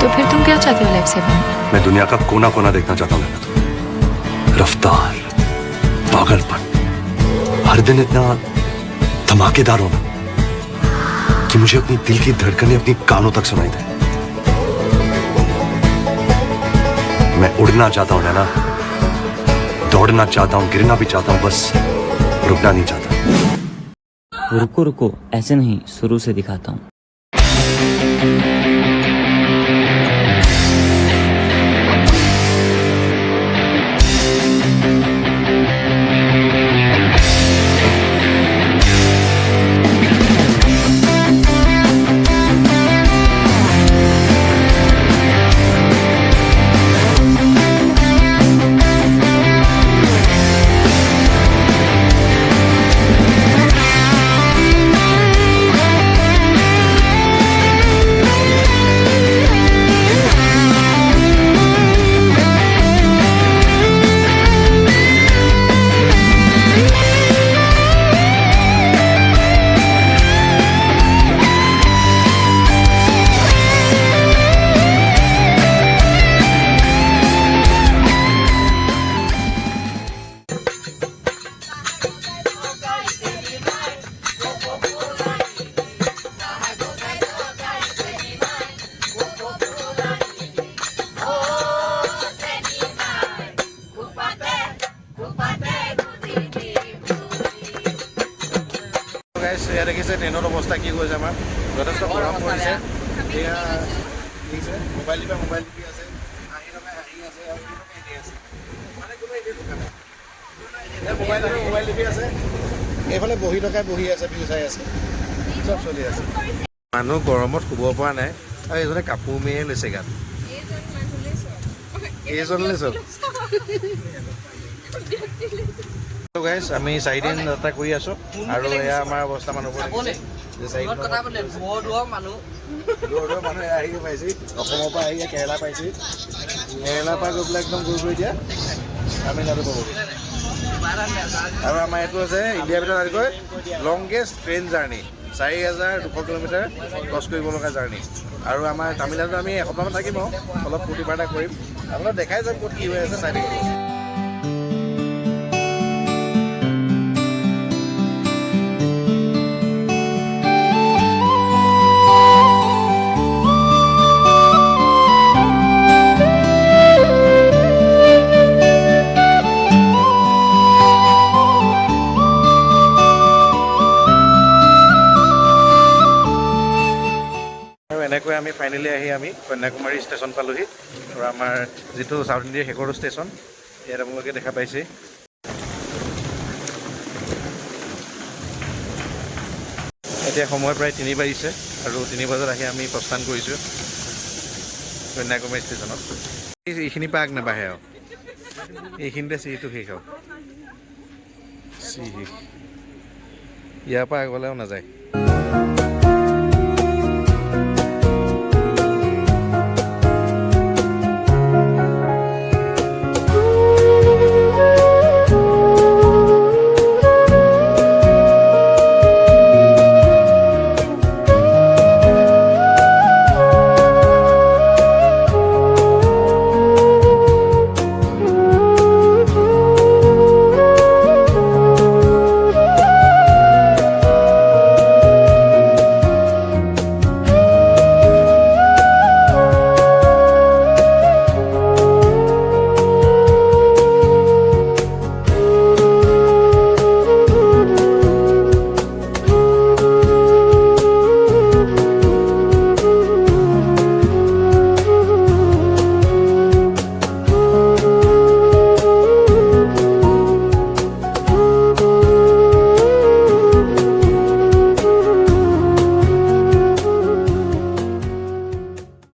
तो फिर तुम क्या चाहते हो लाइफ से? मैं दुनिया का कोना कोना देखना चाहता हूँ नैना। रफ्तार, पागलपन, हर दिन इतना धमाकेदार होना कि मुझे अपनी दिल की धड़कनें अपनी कानों तक सुनाई दे। मैं उड़ना चाहता हूँ नैना, दौड़ना चाहता हूँ, गिरना भी चाहता हूँ, बस रुकना नहीं चाहता। रुको रुको, ऐसे नहीं, शुरू से दिखाता हूँ। এয়া দেখিছে ট্ৰেইনৰ অৱস্থা কি হৈছে আমাৰ যথেষ্ট গৰম পৰিছে এয়া দেখিছে মোবাইল টিপি আছে হাঁহি আছে আৰু এনেই আছে মানে কোনো এনেই থকা নাই মোবাইল টিপি আছে এইফালে বহি আছে ভিউ চাই আছে চব চলি আছে মানুহ গৰমত শুব পৰা নাই আৰু এজনে কাপোৰ মেয়ে লৈছে গাত এইজনলৈ চব গাইজ আমি 4 দিন যাত্ৰা কৰি আছোঁ আৰু এয়া আমাৰ অৱস্থা মানুহবোৰ মানুহ আহি পাইছে অসমৰ পৰা আহি কেৰেলা পাইছে কেৰেলাৰ পৰা গৈ পেলাই একদম গৈ দিয়া তামিলনাডু পাবগৈ আৰু আমাৰ এইটো আছে ইণ্ডিয়াৰ ভিতৰত আটাইতকৈ longest train journey 4200 kilometre cross কৰিব লগা জাৰ্ণি আৰু আমাৰ তামিলনাডুত আমি এসপ্তাহমান থাকিম আৰু অলপ ফূৰ্তি ফাৰ্তা কৰিম আপোনাক দেখাই যাম ক'ত কি হৈ আছে চাই থাকিব এনেকৈ আমি ফাইনেলি আমি কন্যাকুমাৰী ষ্টেচন পালোহি আৰু আমাৰ যিটো চাউথ ইণ্ডিয়াৰ শেষৰ ষ্টেচন ইয়াত আপোনালোকে দেখা পাইছে এতিয়া সময় প্ৰায় 3 বাজিছে আৰু 3 বজাত আহি আমি প্ৰস্থান কৰিছোঁ কন্যাকুমাৰী ষ্টেচনত এইখিনি পৰা আগ নাবাঢ়ে আৰু এইখিনিতে চিৰিটো শেষ আৰু ইয়াৰ পৰা আগলৈও নাযায়